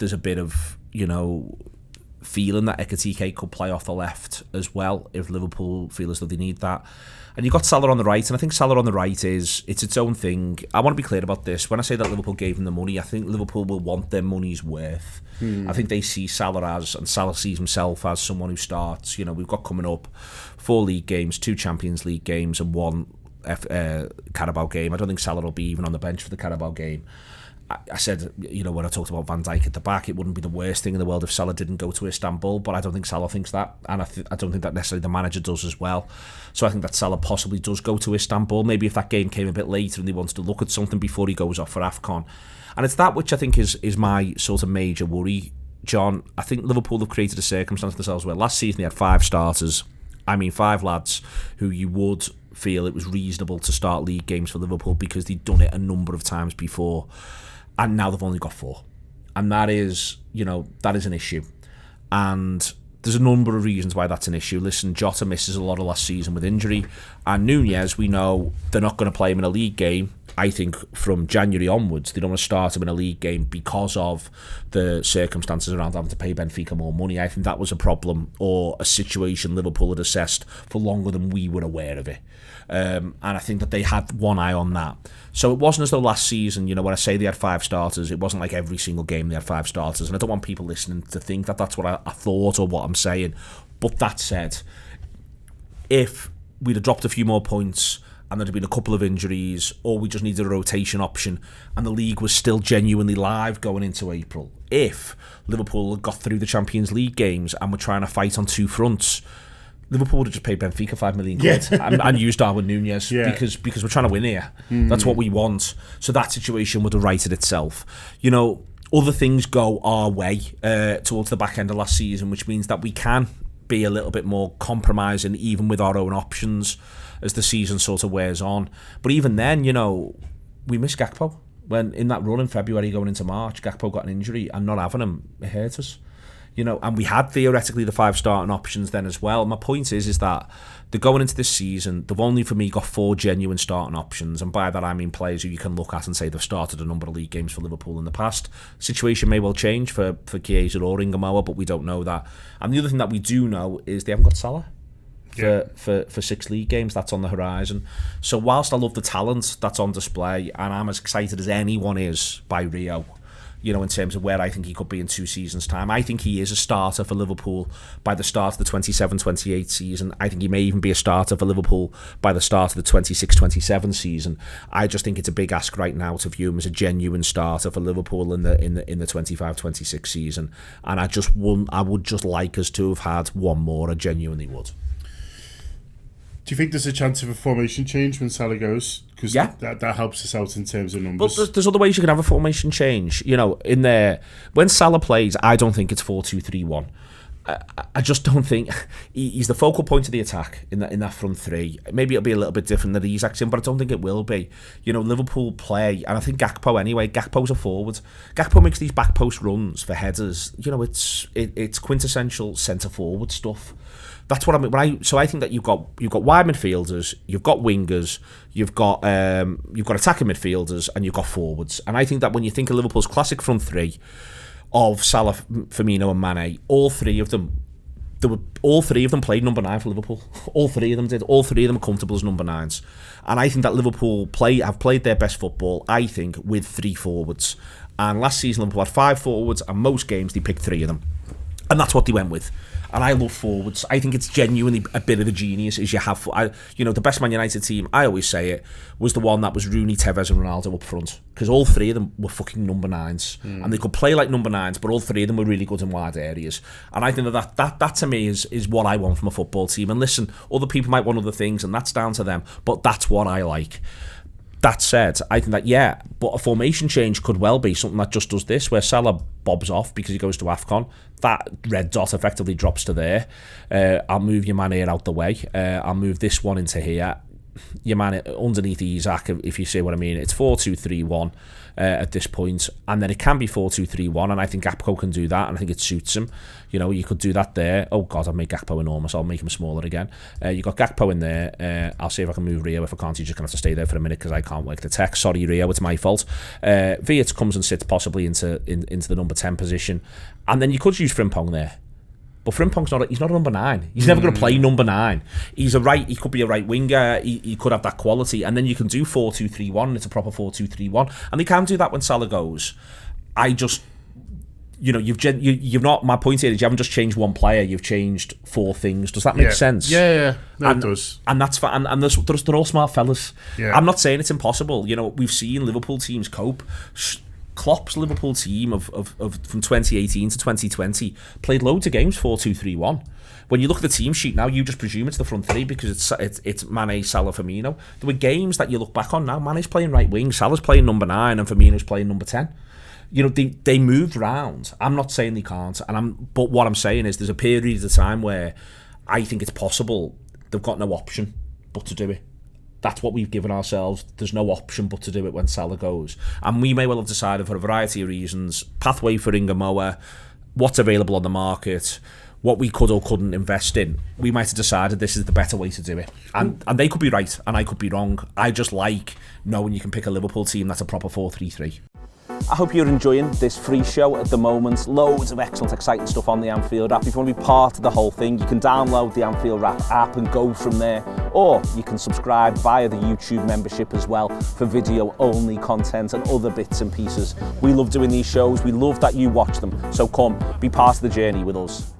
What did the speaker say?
there's a bit of, feeling that Ekitike could play off the left as well if Liverpool feel as though they need that. And you've got Salah on the right, and I think Salah on the right it's its own thing. I want to be clear about this. When I say that Liverpool gave him the money, I think Liverpool will want their money's worth. I think they see Salah and Salah sees himself as someone who starts. We've got coming up 4 league games, 2 Champions League games, and 1 Carabao game. I don't think Salah will be even on the bench for the Carabao game. I said, when I talked about Van Dijk at the back, it wouldn't be the worst thing in the world if Salah didn't go to Istanbul, but I don't think Salah thinks that, and I don't think that necessarily the manager does as well. So I think that Salah possibly does go to Istanbul, maybe if that game came a bit later and he wants to look at something before he goes off for AFCON. And it's that which I think is my sort of major worry, John. I think Liverpool have created a circumstance themselves where last season they had 5 starters. 5 lads who you would feel it was reasonable to start league games for Liverpool because they'd done it a number of times before. And now they've only got 4. And that is an issue. And there's a number of reasons why that's an issue. Listen, Jota misses a lot of last season with injury. And Nunez, we know they're not going to play him in a league game. I think from January onwards, they don't want to start him in a league game because of the circumstances around having to pay Benfica more money. I think that was a problem or a situation Liverpool had assessed for longer than we were aware of it. And I think that they had one eye on that. So it wasn't as though last season, when I say they had 5 starters, it wasn't like every single game they had 5 starters. And I don't want people listening to think that that's what I thought or what I'm saying. But that said, if we'd have dropped a few more points and there'd have been a couple of injuries, or we just needed a rotation option, and the league was still genuinely live going into April, if Liverpool had got through the Champions League games and were trying to fight on 2 fronts, Liverpool would have just paid Benfica £5 million and used Darwin Nunez because we're trying to win here. That's what we want. So that situation would have righted itself. Other things go our way towards the back end of last season, which means that we can be a little bit more compromising even with our own options as the season sort of wears on. But even then, we missed Gakpo. When in that run in February going into March, Gakpo got an injury, and not having him, it hurt us. And we had theoretically the 5 starting options then as well. My point is that they're going into this season, they've only for me got 4 genuine starting options, and by that I mean players who you can look at and say they've started a number of league games for Liverpool in the past. Situation may well change for Chiesa or Ingamoa, but we don't know that. And the other thing that we do know is they haven't got Salah for 6 league games. That's on the horizon. So whilst I love the talent that's on display, and I'm as excited as anyone is by Rio, in terms of where I think he could be in 2 seasons' time. I think he is a starter for Liverpool by the start of the 27-28 season. I think he may even be a starter for Liverpool by the start of the 26-27 season. I just think it's a big ask right now to view him as a genuine starter for Liverpool in the 25-26 season. And I would just like us to have had one more. I genuinely would. Do you think there's a chance of a formation change when Salah goes? Because that helps us out in terms of numbers. But there's other ways you can have a formation change. In there, when Salah plays, I don't think it's 4-2-3-1. I just don't think he's the focal point of the attack in that front 3. Maybe it'll be a little bit different than Isak's in, but I don't think it will be. Liverpool play, and I think Gakpo anyway. Gakpo's a forward. Gakpo makes these back post runs for headers. It's quintessential centre forward stuff. That's what I mean. So I think that you've got wide midfielders, you've got wingers, you've got attacking midfielders, and you've got forwards. And I think that when you think of Liverpool's classic front 3 of Salah, Firmino, and Mane, all three of them played number 9 for Liverpool. All 3 of them did. All 3 of them are comfortable as number 9s. And I think that Liverpool have played their best football, I think, with 3 forwards. And last season Liverpool had 5 forwards, and most games they picked 3 of them. And that's what they went with. And I love forwards. I think it's genuinely a bit of a genius as you have. The best Man United team, I always say it, was the one that was Rooney, Tevez and Ronaldo up front. Because all 3 of them were fucking number 9s. And they could play like number 9s, but all 3 of them were really good in wide areas. And I think that to me is what I want from a football team. And listen, other people might want other things, and that's down to them. But that's what I like. That said, I think that, but a formation change could well be something that just does this, where Salah bobs off because he goes to AFCON. That red dot effectively drops to there. I'll move your man here out the way. I'll move this one into here. your man underneath Isaac, if you see what I mean. It's 4-2-3-1 at this point, and then it can be 4-2-3-1, and I think Gakpo can do that, and I think it suits him. You know, you could do that there. Oh God, I'll make Gakpo enormous. I'll make him smaller again. You got Gakpo in there. I'll see if I can move Rio. If I can't, he's just gonna have to stay there for a minute because I can't work the text. Sorry, Rio, it's my fault. Viet comes and sits possibly into the number 10 position, and then you could use Frimpong there. But Frimpong's he's not a number 9. He's never going to play number 9. He could be a right winger. He could have that quality. And then you can do 4-2-3-1, and it's a proper 4-2-3-1. And they can do that when Salah goes. I just, you've not, my point here is you haven't just changed one player, you've changed 4 things. Does that make sense? Yeah. No, it does. And that's fine. And they're all smart fellas. Yeah. I'm not saying it's impossible. You know, we've seen Liverpool teams cope. Klopp's Liverpool team of from 2018 to 2020 played loads of games 4-2-3-1. When you look at the team sheet now, you just presume it's the front 3 because it's Mane, Salah, Firmino. There were games that you look back on now. Mane's playing right wing, Salah's playing number 9, and Firmino's playing number 10. You know, they moved round. I'm not saying they can't, but what I'm saying is there's a period of time where I think it's possible they've got no option but to do it. That's what we've given ourselves. There's no option but to do it when Salah goes. And we may well have decided for a variety of reasons, pathway for Ingamoa, what's available on the market, what we could or couldn't invest in. We might have decided this is the better way to do it. And they could be right and I could be wrong. I just like knowing you can pick a Liverpool team that's a proper 4-3-3. I hope you're enjoying this free show at the moment. Loads of excellent, exciting stuff on the Anfield app. If you want to be part of the whole thing, you can download the Anfield app and go from there. Or you can subscribe via the YouTube membership as well for video-only content and other bits and pieces. We love doing these shows. We love that you watch them. So come, be part of the journey with us.